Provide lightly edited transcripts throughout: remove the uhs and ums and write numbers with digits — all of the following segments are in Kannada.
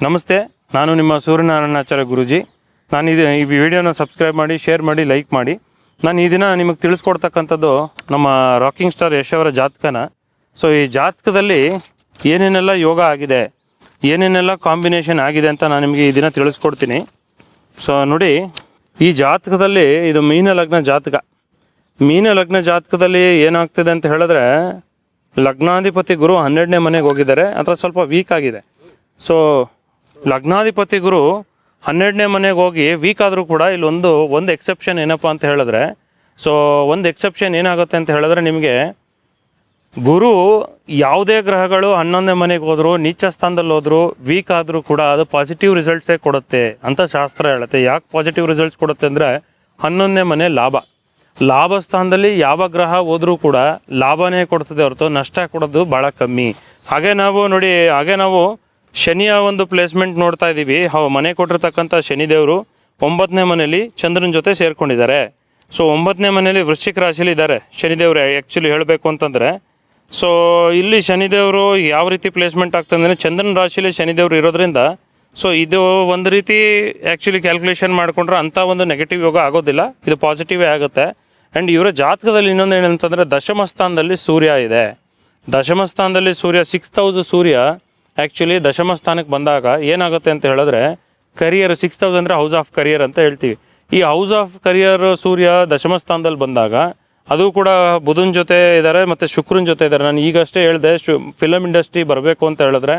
ನಮಸ್ತೆ, ನಾನು ನಿಮ್ಮ ಸೂರ್ಯನಾರಾಯಣಾಚಾರ್ಯ ಗುರೂಜಿ. ನಾನು ಈ ವಿಡಿಯೋನ ಸಬ್ಸ್ಕ್ರೈಬ್ ಮಾಡಿ, ಶೇರ್ ಮಾಡಿ, ಲೈಕ್ ಮಾಡಿ. ನಾನು ಈ ದಿನ ನಿಮಗೆ ತಿಳಿಸ್ಕೊಡ್ತಕ್ಕಂಥದ್ದು ನಮ್ಮ ರಾಕಿಂಗ್ ಸ್ಟಾರ್ ಯಶ್ ಅವರ ಜಾತಕನ. ಸೊ ಈ ಜಾತಕದಲ್ಲಿ ಏನೇನೆಲ್ಲ ಯೋಗ ಆಗಿದೆ, ಏನೇನೆಲ್ಲ ಕಾಂಬಿನೇಷನ್ ಆಗಿದೆ ಅಂತ ನಾನು ನಿಮಗೆ ಈ ದಿನ ತಿಳಿಸ್ಕೊಡ್ತೀನಿ. ಸೊ ನೋಡಿ, ಈ ಜಾತಕದಲ್ಲಿ ಇದು ಮೀನ ಲಗ್ನ ಜಾತಕ. ಮೀನ ಲಗ್ನ ಜಾತಕದಲ್ಲಿ ಏನಾಗ್ತಿದೆ ಅಂತ ಹೇಳಿದ್ರೆ, ಲಗ್ನಾಧಿಪತಿ ಗುರು 12ನೇ ಮನೆಗೆ ಹೋಗಿದ್ದಾರೆ, ಅಥವಾ ಸ್ವಲ್ಪ ವೀಕ್ ಆಗಿದೆ. ಸೊ ಲಗ್ನಾಧಿಪತಿ ಗುರು 12ನೇ ಮನೆಗೆ ಹೋಗಿ ವೀಕ್ ಆದರೂ ಕೂಡ ಇಲ್ಲಿ ಒಂದು ಎಕ್ಸೆಪ್ಷನ್ ಏನಪ್ಪ ಅಂತ ಹೇಳಿದ್ರೆ, ಸೊ ಒಂದು ಎಕ್ಸೆಪ್ಷನ್ ಏನಾಗುತ್ತೆ ಅಂತ ಹೇಳಿದ್ರೆ, ನಿಮಗೆ ಗುರು ಯಾವುದೇ ಗ್ರಹಗಳು 11ನೇ ಮನೆಗೆ ಹೋದ್ರು, ನೀಚ ಸ್ಥಾನದಲ್ಲಿ ಹೋದ್ರು, ವೀಕ್ ಆದರೂ ಕೂಡ ಅದು ಪಾಸಿಟಿವ್ ರಿಸಲ್ಟ್ಸೇ ಕೊಡುತ್ತೆ ಅಂತ ಶಾಸ್ತ್ರ ಹೇಳುತ್ತೆ. ಯಾಕೆ ಪಾಸಿಟಿವ್ ರಿಸಲ್ಟ್ಸ್ ಕೊಡುತ್ತೆ ಅಂದರೆ, 11ನೇ ಮನೆ ಲಾಭ ಸ್ಥಾನದಲ್ಲಿ ಯಾವ ಗ್ರಹ ಹೋದ್ರೂ ಕೂಡ ಲಾಭನೇ ಕೊಡ್ತದೆ ಹೊರತು ನಷ್ಟ ಕೊಡೋದು ಭಾಳ ಕಮ್ಮಿ. ಹಾಗೆ ನಾವು ಶನಿಯ ಒಂದು ಪ್ಲೇಸ್ಮೆಂಟ್ ನೋಡ್ತಾ ಇದ್ದೀವಿ. ಮನೆ ಕೊಟ್ಟಿರ್ತಕ್ಕಂಥ ಶನಿದೇವರು 9ನೇ ಮನೆಯಲ್ಲಿ ಚಂದ್ರನ ಜೊತೆ ಸೇರ್ಕೊಂಡಿದ್ದಾರೆ. ಸೊ 9ನೇ ಮನೆಯಲ್ಲಿ ವೃಶ್ಚಿಕ ರಾಶಿಯಲ್ಲಿ ಇದ್ದಾರೆ ಶನಿದೇವರು. ಆ್ಯಕ್ಚುಲಿ ಹೇಳಬೇಕು ಅಂತಂದರೆ, ಸೊ ಇಲ್ಲಿ ಶನಿದೇವರು ಯಾವ ರೀತಿ ಪ್ಲೇಸ್ಮೆಂಟ್ ಆಗ್ತದೆ ಅಂದರೆ, ಚಂದ್ರನ ರಾಶಿಯಲ್ಲಿ ಶನಿದೇವರು ಇರೋದ್ರಿಂದ, ಸೊ ಇದು ಒಂದು ರೀತಿ ಆ್ಯಕ್ಚುಲಿ ಕ್ಯಾಲ್ಕುಲೇಷನ್ ಮಾಡಿಕೊಂಡ್ರೆ ಅಂಥ ಒಂದು ನೆಗೆಟಿವ್ ಯೋಗ ಆಗೋದಿಲ್ಲ, ಇದು ಪಾಸಿಟಿವೇ ಆಗುತ್ತೆ. ಆ್ಯಂಡ್ ಇವರ ಜಾತಕದಲ್ಲಿ ಇನ್ನೊಂದು ಏನಂತಂದರೆ, ದಶಮ ಸ್ಥಾನದಲ್ಲಿ ಸೂರ್ಯ ಇದೆ. ದಶಮ ಸ್ಥಾನದಲ್ಲಿ ಸೂರ್ಯ 6th ಹೌಸ್ ಸೂರ್ಯ ಆ್ಯಕ್ಚುಲಿ ದಶಮ ಸ್ಥಾನಕ್ಕೆ ಬಂದಾಗ ಏನಾಗುತ್ತೆ ಅಂತ ಹೇಳಿದ್ರೆ, ಕರಿಯರ್ 6th ಹೌಸ್ ಅಂದರೆ ಹೌಸ್ ಆಫ್ ಕರಿಯರ್ ಅಂತ ಹೇಳ್ತೀವಿ. ಈ ಹೌಸ್ ಆಫ್ ಕರಿಯರ್ ಸೂರ್ಯ ದಶಮ ಸ್ಥಾನದಲ್ಲಿ ಬಂದಾಗ, ಅದು ಕೂಡ ಬುಧನ ಜೊತೆ ಇದ್ದಾರೆ ಮತ್ತು ಶುಕ್ರನ ಜೊತೆ ಇದ್ದಾರೆ. ನಾನು ಈಗಷ್ಟೇ ಹೇಳಿದೆ, ಫಿಲಮ್ ಇಂಡಸ್ಟ್ರಿ ಬರಬೇಕು ಅಂತ ಹೇಳಿದ್ರೆ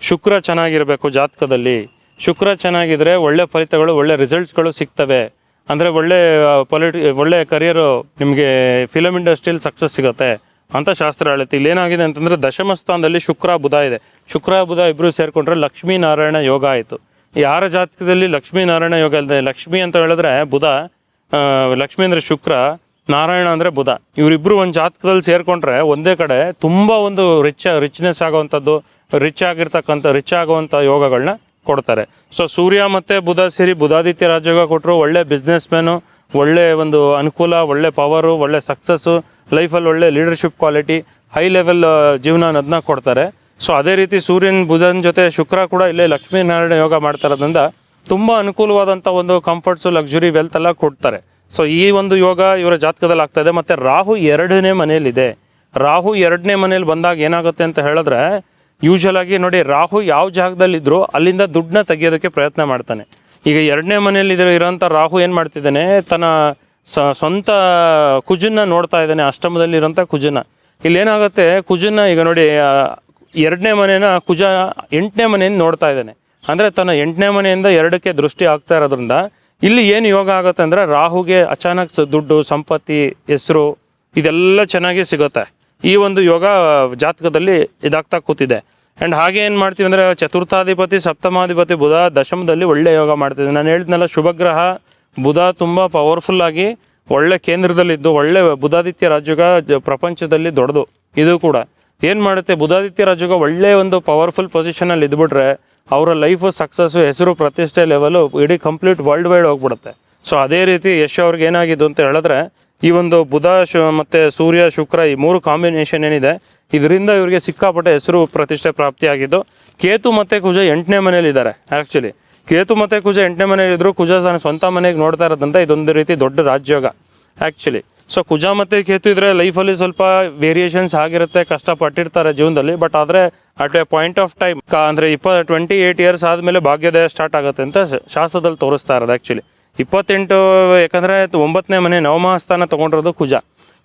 ಶುಕ್ರ ಚೆನ್ನಾಗಿರಬೇಕು ಜಾತಕದಲ್ಲಿ. ಶುಕ್ರ ಚೆನ್ನಾಗಿದ್ರೆ ಒಳ್ಳೆ ಫಲಿತಗಳು, ಒಳ್ಳೆ ರಿಸಲ್ಟ್ಸ್ಗಳು ಸಿಗ್ತವೆ. ಅಂದರೆ ಒಳ್ಳೆ ಕರಿಯರು ನಿಮಗೆ ಫಿಲಮ್ ಇಂಡಸ್ಟ್ರಿಯಲ್ಲಿ ಸಕ್ಸಸ್ ಸಿಗುತ್ತೆ ಅಂತ ಶಾಸ್ತ್ರ ಹೇಳುತ್ತೆ. ಇಲ್ಲೇನಾಗಿದೆ ಅಂತಂದರೆ, ದಶಮ ಸ್ಥಾನದಲ್ಲಿ ಶುಕ್ರ ಬುಧ ಇದೆ. ಶುಕ್ರ ಬುಧ ಇಬ್ಬರು ಸೇರಿಕೊಂಡ್ರೆ ಲಕ್ಷ್ಮೀನಾರಾಯಣ ಯೋಗ ಆಯಿತು. ಯಾರ ಜಾತಕದಲ್ಲಿ ಲಕ್ಷ್ಮೀನಾರಾಯಣ ಯೋಗ ಇಲ್ಲದೆ, ಲಕ್ಷ್ಮಿ ಅಂತ ಹೇಳಿದ್ರೆ ಬುಧ, ಲಕ್ಷ್ಮಿ ಅಂದರೆ ಶುಕ್ರ, ನಾರಾಯಣ ಅಂದರೆ ಬುಧ, ಇವರಿಬ್ಬರು ಒಂದು ಜಾತಕದಲ್ಲಿ ಸೇರಿಕೊಂಡ್ರೆ ಒಂದೇ ಕಡೆ ತುಂಬ ಒಂದು ರಿಚ್ನೆಸ್ ಆಗುವಂಥದ್ದು, ರಿಚ್ ಆಗುವಂಥ ಯೋಗಗಳನ್ನ ಕೊಡ್ತಾರೆ. ಸೊ ಸೂರ್ಯ ಮತ್ತು ಬುಧ ಸೇರಿ ಬುಧಾದಿತ್ಯ ರಾಜಯೋಗ ಕೊಟ್ಟರು. ಒಳ್ಳೆ ಬಿಸ್ನೆಸ್ ಮ್ಯಾನು, ಒಳ್ಳೆ ಒಂದು ಅನುಕೂಲ, ಒಳ್ಳೆ ಪವರು, ಒಳ್ಳೆ ಸಕ್ಸಸ್ಸು, ಲೈಫಲ್ಲಿ ಒಳ್ಳೆ ಲೀಡರ್ಶಿಪ್ ಕ್ವಾಲಿಟಿ, ಹೈ ಲೆವೆಲ್ ಜೀವನ ಅನ್ನೋದನ್ನ ಕೊಡ್ತಾರೆ. ಸೊ ಅದೇ ರೀತಿ ಬುಧನ ಜೊತೆ ಶುಕ್ರ ಕೂಡ ಇಲ್ಲೇ ಲಕ್ಷ್ಮೀನಾರಾಯಣ ಯೋಗ ಮಾಡ್ತಾ ಇರೋದ್ರಿಂದ ತುಂಬ ಅನುಕೂಲವಾದಂಥ ಒಂದು ಕಂಫರ್ಟ್ಸು, ಲಕ್ಸುರಿ, ವೆಲ್ತ್ ಎಲ್ಲ ಕೊಡ್ತಾರೆ. ಸೊ ಈ ಒಂದು ಯೋಗ ಇವರ ಜಾತಕದಲ್ಲಿ ಆಗ್ತಾ ಇದೆ. ಮತ್ತು ರಾಹು 2ನೇ ಮನೆಯಲ್ಲಿದೆ. ರಾಹು 2ನೇ ಮನೇಲಿ ಬಂದಾಗ ಏನಾಗುತ್ತೆ ಅಂತ ಹೇಳಿದ್ರೆ, ಯೂಶಲ್ ಆಗಿ ನೋಡಿ, ರಾಹು ಯಾವ ಜಾಗದಲ್ಲಿದ್ದರೂ ಅಲ್ಲಿಂದ ದುಡ್ಡನ್ನ ತೆಗಿಯೋದಕ್ಕೆ ಪ್ರಯತ್ನ ಮಾಡ್ತಾನೆ. ಈಗ 2ನೇ ಮನೆಯಲ್ಲಿ ಇರೋಂಥ ರಾಹು ಏನು ಮಾಡ್ತಿದ್ದಾನೆ, ತನ್ನ ಸ್ವಂತ ಕುಜನ್ನ ನೋಡ್ತಾ ಇದ್ದಾನೆ, ಅಷ್ಟಮದಲ್ಲಿ ಇರೋಂಥ ಕುಜನ. ಇಲ್ಲೇನಾಗುತ್ತೆ, ಕುಜನ್ನ ಈಗ ನೋಡಿ, 2ನೇ ಮನೆನ ಕುಜ 8ನೇ ಮನೆಯಿಂದ ನೋಡ್ತಾ ಇದ್ದಾನೆ. ಅಂದರೆ ತನ್ನ 8ನೇ ಮನೆಯಿಂದ 2ಕ್ಕೆ ದೃಷ್ಟಿ ಆಗ್ತಾ ಇರೋದ್ರಿಂದ ಇಲ್ಲಿ ಏನು ಯೋಗ ಆಗುತ್ತೆ ಅಂದರೆ, ರಾಹುಗೆ ಅಚಾನಕ್ ದುಡ್ಡು, ಸಂಪತ್ತಿ, ಹೆಸರು ಇದೆಲ್ಲ ಚೆನ್ನಾಗಿ ಸಿಗುತ್ತೆ. ಈ ಒಂದು ಯೋಗ ಜಾತಕದಲ್ಲಿ ಇದಾಗ್ತಾ ಕೂತಿದೆ. ಆ್ಯಂಡ್ ಹಾಗೆ ಏನು ಮಾಡ್ತೀವಿ ಅಂದರೆ, ಚತುರ್ಥಾಧಿಪತಿ ಸಪ್ತಮಾಧಿಪತಿ ಬುಧ ದಶಮದಲ್ಲಿ ಒಳ್ಳೆ ಯೋಗ ಮಾಡ್ತಿದ್ದೆ. ನಾನು ಹೇಳಿದ್ನಲ್ಲ, ಶುಭಗ್ರಹ ಬುಧ ತುಂಬ ಪವರ್ಫುಲ್ಲಾಗಿ ಒಳ್ಳೆ ಕೇಂದ್ರದಲ್ಲಿದ್ದು, ಒಳ್ಳೆ ಬುಧಾದಿತ್ಯ ರಾಜಯೋಗ ಪ್ರಪಂಚದಲ್ಲಿ ದೊಡ್ಡದು. ಇದು ಕೂಡ ಏನು ಮಾಡುತ್ತೆ, ಬುಧಾದಿತ್ಯ ರಾಜಯೋಗ ಒಳ್ಳೆ ಒಂದು ಪವರ್ಫುಲ್ ಪೊಸಿಷನಲ್ಲಿ ಇದ್ಬಿಟ್ರೆ ಅವರ ಲೈಫು, ಸಕ್ಸಸ್ಸು, ಹೆಸರು, ಪ್ರತಿಷ್ಠೆ ಲೆವೆಲು ಇಡೀ ಕಂಪ್ಲೀಟ್ ವರ್ಲ್ಡ್ ವೈಡ್ ಹೋಗ್ಬಿಡುತ್ತೆ. ಸೊ ಅದೇ ರೀತಿ ಯಶ್ ಅವ್ರಿಗೆ ಏನಾಗಿದ್ದು ಅಂತ ಹೇಳಿದ್ರೆ, ಈ ಒಂದು ಬುಧ ಮತ್ತು ಸೂರ್ಯ ಶುಕ್ರ ಈ 3 ಕಾಂಬಿನೇಷನ್ ಏನಿದೆ, ಇದರಿಂದ ಇವರಿಗೆ ಸಿಕ್ಕಾಪಟ್ಟೆ ಹೆಸರು, ಪ್ರತಿಷ್ಠೆ ಪ್ರಾಪ್ತಿಯಾಗಿದ್ದು. ಕೇತು ಮತ್ತು ಕುಜ 8ನೇ ಮನೇಲಿದ್ದಾರೆ. ಆ್ಯಕ್ಚುಲಿ ಕೇತು ಮತ್ತು ಕುಜ 8ನೇ ಮನೇಲಿದ್ದರು, ಕುಜ ತನ್ನ ಸ್ವಂತ ಮನೆಗೆ ನೋಡ್ತಾ ಇರೋದಂತ ಇದೊಂದು ರೀತಿ ದೊಡ್ಡ ರಾಜಯೋಗ ಆ್ಯಕ್ಚುಲಿ. ಸೊ ಕುಜ ಮತ್ತು ಕೇತು ಇದ್ದರೆ ಲೈಫಲ್ಲಿ ಸ್ವಲ್ಪ ವೇರಿಯೇಷನ್ಸ್ ಆಗಿರುತ್ತೆ, ಕಷ್ಟಪಟ್ಟಿರ್ತಾರೆ ಜೀವನದಲ್ಲಿ. ಬಟ್ ಆದರೆ at A point of time ಅಂದರೆ 28 ಇಯರ್ಸ್ ಆದಮೇಲೆ ಭಾಗ್ಯೋದಯ ಸ್ಟಾರ್ಟ್ ಆಗುತ್ತೆ ಅಂತ ಶಾಸ್ತ್ರದಲ್ಲಿ ತೋರಿಸ್ತಾ ಇರೋದು. ಆ್ಯಕ್ಚುಲಿ 28, ಯಾಕಂದರೆ 9ನೇ ಮನೆ ನವಮ ಸ್ಥಾನ ತೊಗೊಂಡಿರೋದು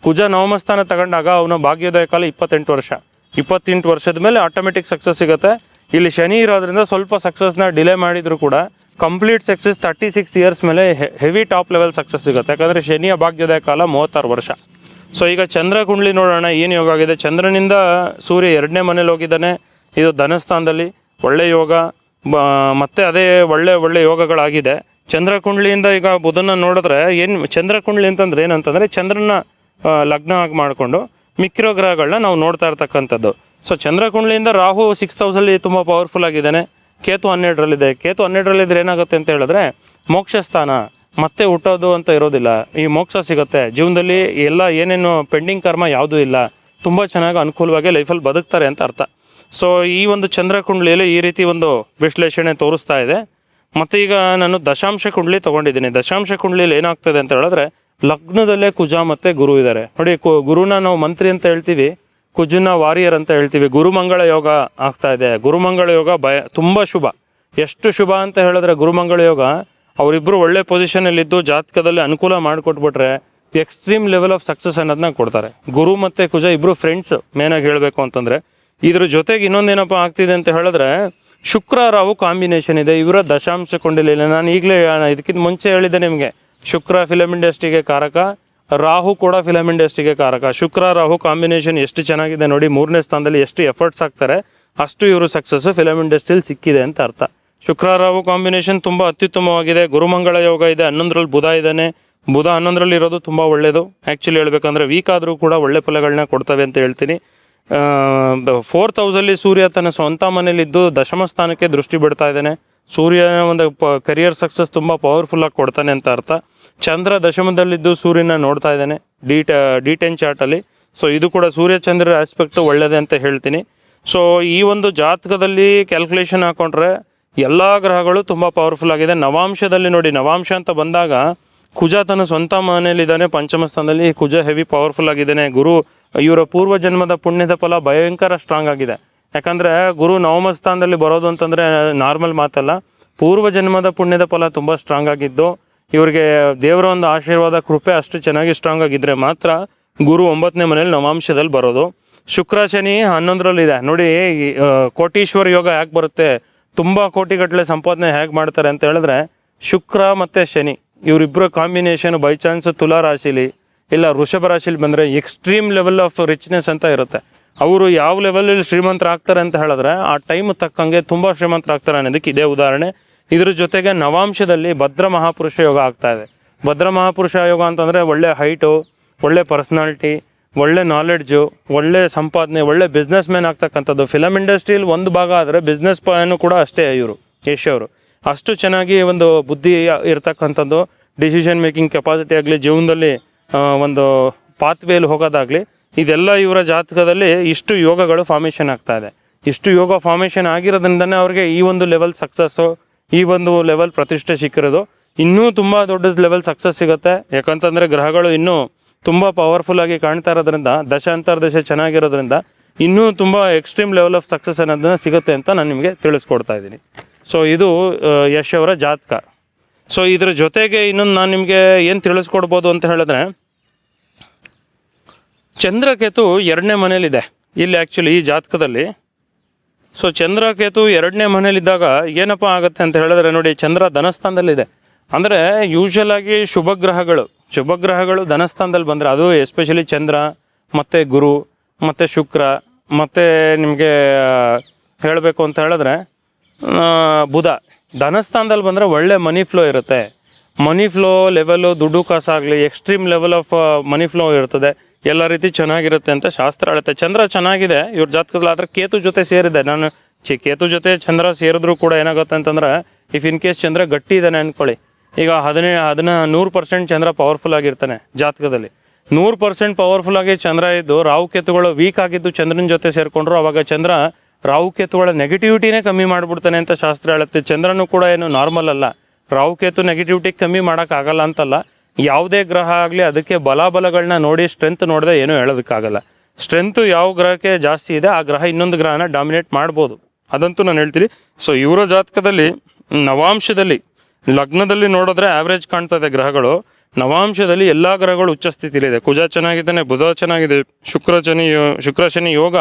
ಕುಜ ನವಮ ಸ್ಥಾನ ತಗೊಂಡಾಗ ಅವನು ಭಾಗ್ಯೋದಯ ಕಾಲ 28 ವರ್ಷ. 28 ವರ್ಷದ ಮೇಲೆ ಆಟೋಮೆಟಿಕ್ ಸಕ್ಸಸ್ ಸಿಗುತ್ತೆ. ಇಲ್ಲಿ ಶನಿ ಇರೋದ್ರಿಂದ ಸ್ವಲ್ಪ ಸಕ್ಸಸ್ನ ಡಿಲೇ ಮಾಡಿದ್ರು ಕೂಡ ಕಂಪ್ಲೀಟ್ ಸಕ್ಸಸ್ 36 ಇಯರ್ಸ್ ಮೇಲೆ ಹೆವಿ ಟಾಪ್ ಲೆವೆಲ್ ಸಕ್ಸಸ್ ಸಿಗುತ್ತೆ. ಯಾಕಂದರೆ ಶನಿಯ ಭಾಗ್ಯೋದಯ ಕಾಲ 36 ವರ್ಷ. ಸೊ ಈಗ ಚಂದ್ರ ಕುಂಡ್ಲಿ ನೋಡೋಣ ಏನು ಯೋಗ ಆಗಿದೆ. ಚಂದ್ರನಿಂದ ಸೂರ್ಯ 2ನೇ ಮನೇಲಿ ಹೋಗಿದ್ದಾನೆ. ಇದು ಧನಸ್ಥಾನದಲ್ಲಿ ಒಳ್ಳೆ ಯೋಗ, ಮತ್ತು ಅದೇ ಒಳ್ಳೆ ಯೋಗಗಳಾಗಿದೆ. ಚಂದ್ರಕುಂಡ್ಲಿಯಿಂದ ಈಗ ಬುಧನ ನೋಡಿದ್ರೆ ಚಂದ್ರಕುಂಡ್ಲಿ ಅಂತಂದ್ರೆ ಏನಂತಂದರೆ, ಚಂದ್ರನ ಲಗ್ನ ಆಗಿ ಮಾಡಿಕೊಂಡು ಮಿಕ್ಕಿರೋ ಗ್ರಹಗಳನ್ನ ನಾವು ನೋಡ್ತಾ ಇರ್ತಕ್ಕಂಥದ್ದು. ಸೊ ಚಂದ್ರಕುಂಡ್ಲಿಯಿಂದ ರಾಹು 6th ಹೌಸಲ್ಲಿ ತುಂಬ ಪವರ್ಫುಲ್ ಆಗಿದ್ದಾನೆ. ಕೇತು 12ರಲ್ಲಿದೆ. ಕೇತು 12ರಲ್ಲಿದ್ರೆ ಏನಾಗುತ್ತೆ ಅಂತ ಹೇಳಿದ್ರೆ, ಮೋಕ್ಷ ಸ್ಥಾನ, ಮತ್ತೆ ಹುಟ್ಟೋದು ಅಂತ ಇರೋದಿಲ್ಲ, ಈ ಮೋಕ್ಷ ಸಿಗುತ್ತೆ ಜೀವನದಲ್ಲಿ. ಏನೇನು ಪೆಂಡಿಂಗ್ ಕರ್ಮ ಯಾವುದೂ ಇಲ್ಲ, ತುಂಬ ಚೆನ್ನಾಗಿ ಅನುಕೂಲವಾಗಿ ಲೈಫಲ್ಲಿ ಬದುಕ್ತಾರೆ ಅಂತ ಅರ್ಥ. ಸೊ ಈ ಒಂದು ಚಂದ್ರ ಕುಂಡ್ಲಿಯಲ್ಲಿ ಈ ರೀತಿ ಒಂದು ವಿಶ್ಲೇಷಣೆ ತೋರಿಸ್ತಾ ಇದೆ. ಮತ್ತು ಈಗ ನಾನು ದಶಾಂಶ ಕುಂಡ್ಲಿ ತೊಗೊಂಡಿದ್ದೀನಿ. ದಶಾಂಶ ಕುಂಡ್ಲಿಯಲ್ಲಿ ಏನಾಗ್ತದೆ ಅಂತ ಹೇಳಿದ್ರೆ ಲಗ್ನದಲ್ಲೇ ಕುಜ ಮತ್ತು ಗುರು ಇದ್ದಾರೆ ನೋಡಿ. ಗುರುನ ನಾವು ಮಂತ್ರಿ ಅಂತ ಹೇಳ್ತೀವಿ, ಕುಜನ ವಾರಿಯರ್ ಅಂತ ಹೇಳ್ತೀವಿ. ಗುರುಮಂಗಳ ಯೋಗ ಆಗ್ತಾ ಇದೆ. ಗುರುಮಂಗಳ ಯೋಗ ತುಂಬ ಶುಭ. ಎಷ್ಟು ಶುಭ ಅಂತ ಹೇಳಿದ್ರೆ ಗುರುಮಂಗಳ ಯೋಗ ಅವರಿಬ್ಬರು ಒಳ್ಳೆ ಪೊಸಿಷನಲ್ಲಿದ್ದು ಜಾತಕದಲ್ಲಿ ಅನುಕೂಲ ಮಾಡಿಕೊಟ್ಬಿಟ್ರೆ ಎಕ್ಸ್ಟ್ರೀಮ್ ಲೆವೆಲ್ ಆಫ್ ಸಕ್ಸಸ್ ಅನ್ನೋದನ್ನ ಕೊಡ್ತಾರೆ. ಗುರು ಮತ್ತು ಕುಜ ಇಬ್ಬರು ಫ್ರೆಂಡ್ಸ್ ಮೇನಾಗಿ ಹೇಳಬೇಕು ಅಂತಂದರೆ. ಇದ್ರ ಜೊತೆಗೆ ಇನ್ನೊಂದೇನಪ್ಪ ಆಗ್ತಿದೆ ಅಂತ ಹೇಳಿದ್ರೆ ಶುಕ್ರ ರಾಹು ಕಾಂಬಿನೇಷನ್ ಇದೆ ಇವರ ದಶಾಂಶ ಕುಂಡಲಿಯಲ್ಲಿ. ನಾನು ಈಗಲೇ ಇದಕ್ಕಿಂತ ಮುಂಚೆ ಹೇಳಿದ್ದೆ ನಿಮಗೆ, ಶುಕ್ರ ಫಿಲಮ್ ಇಂಡಸ್ಟ್ರಿಗೆ ಕಾರಕ, ರಾಹು ಕೂಡ ಫಿಲಮ್ ಇಂಡಸ್ಟ್ರಿಗೆ ಕಾರಕ. ಶುಕ್ರ ರಾಹು ಕಾಂಬಿನೇಷನ್ ಎಷ್ಟು ಚೆನ್ನಾಗಿದೆ ನೋಡಿ. 3ನೇ ಸ್ಥಾನದಲ್ಲಿ ಎಷ್ಟು ಎಫರ್ಟ್ಸ್ ಹಾಕ್ತಾರೆ ಅಷ್ಟು ಇವರು ಸಕ್ಸಸ್ ಫಿಲಮ್ ಇಂಡಸ್ಟ್ರಿಯಲ್ಲಿ ಸಿಕ್ಕಿದೆ ಅಂತ ಅರ್ಥ. ಶುಕ್ರ ರಾಹು ಕಾಂಬಿನೇಷನ್ ತುಂಬ ಅತ್ಯುತ್ತಮವಾಗಿದೆ. ಗುರುಮಂಗಳ ಯೋಗ ಇದೆ. 11ರಲ್ಲಿ ಬುಧ ಇದ್ದಾನೆ. ಬುಧ 11ರಲ್ಲಿ ಇರೋದು ತುಂಬ ಒಳ್ಳೆಯದು. ಆ್ಯಕ್ಚುಲಿ ಹೇಳ್ಬೇಕಂದ್ರೆ ವೀಕ್ ಆದರೂ ಕೂಡ ಒಳ್ಳೆ ಫಲಗಳನ್ನ ಕೊಡ್ತವೆ ಅಂತ ಹೇಳ್ತೀನಿ. 4th ಹೌಸಲ್ಲಿ ಸೂರ್ಯ ತನ್ನ ಸ್ವಂತ ಮನೇಲಿದ್ದು ದಶಮ ಸ್ಥಾನಕ್ಕೆ ದೃಷ್ಟಿ ಬಿಡ್ತಾ ಇದ್ದಾನೆ. ಸೂರ್ಯನ ಒಂದು ಕರಿಯರ್ ಸಕ್ಸಸ್ ತುಂಬ ಪವರ್ಫುಲ್ಲಾಗಿ ಕೊಡ್ತಾನೆ ಅಂತ ಅರ್ಥ. ಚಂದ್ರ ದಶಮದಲ್ಲಿದ್ದು ಸೂರ್ಯನ ನೋಡ್ತಾ ಇದ್ದಾನೆ ಡಿ10 ಚಾರ್ಟಲ್ಲಿ. ಸೊ ಇದು ಕೂಡ ಸೂರ್ಯ ಚಂದ್ರರ ಆಸ್ಪೆಕ್ಟ್ ಒಳ್ಳೆಯದೇ ಅಂತ ಹೇಳ್ತೀನಿ. ಸೊ ಈ ಒಂದು ಜಾತಕದಲ್ಲಿ ಕ್ಯಾಲ್ಕುಲೇಷನ್ ಹಾಕೊಂಡ್ರೆ ಎಲ್ಲ ಗ್ರಹಗಳು ತುಂಬ ಪವರ್ಫುಲ್ ಆಗಿದೆ. ನವಾಂಶದಲ್ಲಿ ನೋಡಿ, ನವಾಂಶ ಅಂತ ಬಂದಾಗ ಕುಜ ತನ್ನ ಸ್ವಂತ ಮನೆಯಲ್ಲಿದ್ದಾನೆ ಪಂಚಮ ಸ್ಥಾನದಲ್ಲಿ. ಕುಜ ಹೆವಿ ಪವರ್ಫುಲ್ ಆಗಿದ್ದಾನೆ. ಗುರು ಇವರ ಪೂರ್ವ ಜನ್ಮದ ಪುಣ್ಯದ ಫಲ ಭಯಂಕರ ಸ್ಟ್ರಾಂಗ್ ಆಗಿದೆ. ಯಾಕಂದರೆ ಗುರು ನವಮ ಸ್ಥಾನದಲ್ಲಿ ಬರೋದು ಅಂತಂದರೆ ನಾರ್ಮಲ್ ಮಾತಲ್ಲ. ಪೂರ್ವ ಜನ್ಮದ ಪುಣ್ಯದ ಫಲ ತುಂಬ ಸ್ಟ್ರಾಂಗ್ ಆಗಿದ್ದು ಇವರಿಗೆ ದೇವರ ಒಂದು ಆಶೀರ್ವಾದ ಕೃಪೆ ಅಷ್ಟು ಚೆನ್ನಾಗಿ ಸ್ಟ್ರಾಂಗ್ ಆಗಿದ್ದರೆ ಮಾತ್ರ ಗುರು 9ನೇ ಮನೇಲಿ ನವಾಂಶದಲ್ಲಿ ಬರೋದು. ಶುಕ್ರ ಶನಿ 11ರಲ್ಲಿದೆ ನೋಡಿ. ಕೋಟೀಶ್ವರ ಯೋಗ ಯಾಕೆ ಬರುತ್ತೆ, ತುಂಬ ಕೋಟಿಗಟ್ಟಲೆ ಸಂಪಾದನೆ ಹೇಗೆ ಮಾಡ್ತಾರೆ ಅಂತ ಹೇಳಿದ್ರೆ ಶುಕ್ರ ಮತ್ತು ಶನಿ ಇವರಿಬ್ಬರ ಕಾಂಬಿನೇಷನ್ ಬೈ ಚಾನ್ಸ್ ತುಲಾ ರಾಶಿಲಿ ಇಲ್ಲ ವೃಷಭ ರಾಶಿಲಿ ಬಂದರೆ ಎಕ್ಸ್ಟ್ರೀಮ್ ಲೆವೆಲ್ ಆಫ್ ರಿಚ್ನೆಸ್ ಅಂತ ಇರುತ್ತೆ. ಅವರು ಯಾವ ಲೆವೆಲಲ್ಲಿ ಶ್ರೀಮಂತರಾಗ್ತಾರೆ ಅಂತ ಹೇಳಿದ್ರೆ ಆ ಟೈಮ್ ತಕ್ಕಂಗೆ ತುಂಬ ಶ್ರೀಮಂತರಾಗ್ತಾರೆ ಅನ್ನೋದಕ್ಕೆ ಇದೇ ಉದಾಹರಣೆ. ಇದ್ರ ಜೊತೆಗೆ ನವಾಂಶದಲ್ಲಿ ಭದ್ರ ಮಹಾಪುರುಷ ಯೋಗ ಆಗ್ತಾ ಇದೆ. ಭದ್ರ ಮಹಾಪುರುಷ ಯೋಗ ಅಂತಂದರೆ ಒಳ್ಳೆ ಹೈಟು, ಒಳ್ಳೆ ಪರ್ಸ್ನಾಲಿಟಿ, ಒಳ್ಳೆ ನಾಲೆಡ್ಜು, ಒಳ್ಳೆ ಸಂಪಾದನೆ, ಒಳ್ಳೆ ಬಿಸ್ನೆಸ್ ಮ್ಯಾನ್ ಆಗ್ತಕ್ಕಂಥದ್ದು. ಫಿಲಮ್ ಇಂಡಸ್ಟ್ರಿಯಲ್ಲಿ ಒಂದು ಭಾಗ ಆದರೆ ಬಿಸ್ನೆಸ್ ಪ್ಲಾನು ಕೂಡ ಅಷ್ಟೇ. ಇವರು ಯಶ್ ಅವರು ಅಷ್ಟು ಚೆನ್ನಾಗಿ ಒಂದು ಬುದ್ಧಿ ಇರ್ತಕ್ಕಂಥದ್ದು, ಡಿಸಿಷನ್ ಮೇಕಿಂಗ್ ಕೆಪಾಸಿಟಿ ಆಗಲಿ, ಜೀವನದಲ್ಲಿ ಒಂದು ಪಾತ್ವೇಲಿ ಹೋಗೋದಾಗಲಿ, ಇದೆಲ್ಲ ಇವರ ಜಾತಕದಲ್ಲಿ ಇಷ್ಟು ಯೋಗಗಳು ಫಾರ್ಮೇಷನ್ ಆಗ್ತಾ ಇದೆ. ಇಷ್ಟು ಯೋಗ ಫಾರ್ಮೇಷನ್ ಆಗಿರೋದ್ರಿಂದನೇ ಅವ್ರಿಗೆ ಈ ಒಂದು ಲೆವೆಲ್ ಸಕ್ಸಸ್ಸು, ಈ ಒಂದು ಲೆವೆಲ್ ಪ್ರತಿಷ್ಠೆ ಸಿಕ್ಕಿರೋದು. ಇನ್ನೂ ತುಂಬ ದೊಡ್ಡ ಲೆವೆಲ್ ಸಕ್ಸಸ್ ಸಿಗುತ್ತೆ. ಯಾಕಂತಂದರೆ ಗ್ರಹಗಳು ಇನ್ನೂ ತುಂಬ ಪವರ್ಫುಲ್ ಆಗಿ ಕಾಣ್ತಾ ಇರೋದ್ರಿಂದ, ದಶಾಂತರ್ದಶೆ ಚೆನ್ನಾಗಿರೋದ್ರಿಂದ ಇನ್ನೂ ತುಂಬ ಎಕ್ಸ್ಟ್ರೀಮ್ ಲೆವೆಲ್ ಆಫ್ ಸಕ್ಸಸ್ ಅನ್ನೋದನ್ನ ಸಿಗುತ್ತೆ ಅಂತ ನಾನು ನಿಮಗೆ ತಿಳಿಸ್ಕೊಡ್ತಾ ಇದ್ದೀನಿ. ಸೊ ಇದು ಯಶ್ ಅವರ ಜಾತಕ. ಸೊ ಇದ್ರ ಜೊತೆಗೆ ಇನ್ನೊಂದು ನಾನು ನಿಮಗೆ ಏನು ತಿಳಿಸ್ಕೊಡ್ಬೋದು ಅಂತ ಹೇಳಿದ್ರೆ, ಚಂದ್ರಕೇತು 2ನೇ ಮನೇಲಿದೆ ಇಲ್ಲಿ ಆ್ಯಕ್ಚುಲಿ ಈ ಜಾತಕದಲ್ಲಿ. ಸೊ ಚಂದ್ರಕೇತು 2ನೇ ಮನೇಲಿದ್ದಾಗ ಏನಪ್ಪ ಆಗುತ್ತೆ ಅಂತ ಹೇಳಿದ್ರೆ ನೋಡಿ, ಚಂದ್ರ ಧನಸ್ಥಾನದಲ್ಲಿದೆ. ಅಂದರೆ ಯೂಶಲ್ ಆಗಿ ಶುಭ ಗ್ರಹಗಳು ಧನಸ್ಥಾನದಲ್ಲಿ ಬಂದರೆ, ಅದು ಎಸ್ಪೆಷಲಿ ಚಂದ್ರ ಮತ್ತು ಗುರು ಮತ್ತು ಶುಕ್ರ ಮತ್ತು ನಿಮಗೆ ಹೇಳಬೇಕು ಅಂತ ಹೇಳಿದ್ರೆ ಬುಧ ಧನಸ್ಥಾನದಲ್ಲಿ ಬಂದರೆ ಒಳ್ಳೆ ಮನಿ ಫ್ಲೋ ಇರುತ್ತೆ. ಮನಿ ಫ್ಲೋ ಲೆವೆಲು, ದುಡ್ಡು ಕಾಸಾಗಲಿ, extreme level of money flow ಇರ್ತದೆ. ಎಲ್ಲ ರೀತಿ ಚೆನ್ನಾಗಿರುತ್ತೆ ಅಂತ ಶಾಸ್ತ್ರ ಹೇಳುತ್ತೆ. ಚಂದ್ರ ಚೆನ್ನಾಗಿದೆ ಇವ್ರ ಜಾತಕದಲ್ಲಿ. ಆದರೆ ಕೇತು ಜೊತೆ ಸೇರಿದೆ. ನಾನು ಕೇತು ಜೊತೆ ಚಂದ್ರ ಸೇರಿದ್ರು ಕೂಡ ಏನಾಗುತ್ತೆ ಅಂತಂದ್ರೆ, ಇಫ್ ಇನ್ ಕೇಸ್ ಚಂದ್ರ ಗಟ್ಟಿ ಇದ್ದಾನೆ ಅಂದ್ಕೊಳ್ಳಿ, ಈಗ 100% ಚಂದ್ರ ಪವರ್ಫುಲ್ ಆಗಿರ್ತಾನೆ ಜಾತಕದಲ್ಲಿ. 100% ಪವರ್ಫುಲ್ ಆಗಿ ಚಂದ್ರ ಇದ್ದು ರಾಹು ಕೇತುಗಳು ವೀಕ್ ಆಗಿದ್ದು ಚಂದ್ರನ ಜೊತೆ ಸೇರಿಕೊಂಡ್ರು, ಅವಾಗ ಚಂದ್ರ ರಾಹು ಕೇತುಗಳ ನೆಗೆಟಿವಿಟಿನೇ ಕಮ್ಮಿ ಮಾಡಿಬಿಡ್ತಾನೆ ಅಂತ ಶಾಸ್ತ್ರ ಹೇಳುತ್ತೆ. ಚಂದ್ರನು ಕೂಡ ಏನು ನಾರ್ಮಲ್ ಅಲ್ಲ. ರಾಹು ಕೇತು ನೆಗೆಟಿವಿಟಿ ಕಮ್ಮಿ ಮಾಡೋಕ್ಕಾಗಲ್ಲ ಅಂತಲ್ಲ. ಯಾವುದೇ ಗ್ರಹ ಆಗಲಿ ಅದಕ್ಕೆ ಬಲಗಳನ್ನ ನೋಡಿ, ಸ್ಟ್ರೆಂತ್ ನೋಡಿದ್ರೆ ಏನೂ ಹೇಳೋದಕ್ಕಾಗಲ್ಲ. ಸ್ಟ್ರೆಂತು ಯಾವ ಗ್ರಹಕ್ಕೆ ಜಾಸ್ತಿ ಇದೆ ಆ ಗ್ರಹ ಇನ್ನೊಂದು ಗ್ರಹನ ಡಾಮಿನೇಟ್ ಮಾಡ್ಬೋದು, ಅದಂತೂ ನಾನು ಹೇಳ್ತೀನಿ. ಸೊ ಇವರ ಜಾತಕದಲ್ಲಿ ನವಾಂಶದಲ್ಲಿ ಲಗ್ನದಲ್ಲಿ ನೋಡಿದ್ರೆ ಆವ್ರೇಜ್ ಕಾಣ್ತದೆ ಗ್ರಹಗಳು. ನವಾಂಶದಲ್ಲಿ ಎಲ್ಲ ಗ್ರಹಗಳು ಉಚ್ಚ ಸ್ಥಿತಿಲಿದೆ. ಕುಜ ಚೆನ್ನಾಗಿದ್ದಾನೆ, ಬುಧ ಚೆನ್ನಾಗಿದೆ, ಶುಕ್ರ ಶನಿ ಯೋಗ,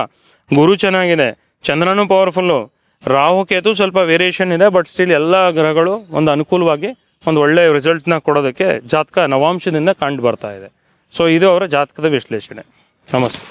ಗುರು ಚೆನ್ನಾಗಿದೆ, ಚಂದ್ರನೂ ಪವರ್ಫುಲ್ಲು, ರಾಹು ಕೇತು ಸ್ವಲ್ಪ ವೇರಿಯೇಷನ್ ಇದೆ. ಬಟ್ ಸ್ಟಿಲ್ ಎಲ್ಲ ಗ್ರಹಗಳು ಒಂದು ಅನುಕೂಲವಾಗಿ ಒಂದು ಒಳ್ಳೆಯ ರಿಸಲ್ಟ್ಸ್ನ ಕೊಡೋದಕ್ಕೆ ಜಾತಕ ನವಾಂಶದಿಂದ ಕಂಡು ಬರ್ತಾ ಇದೆ. ಸೊ ಇದು ಅವರ ಜಾತಕದ ವಿಶ್ಲೇಷಣೆ. ನಮಸ್ತೆ.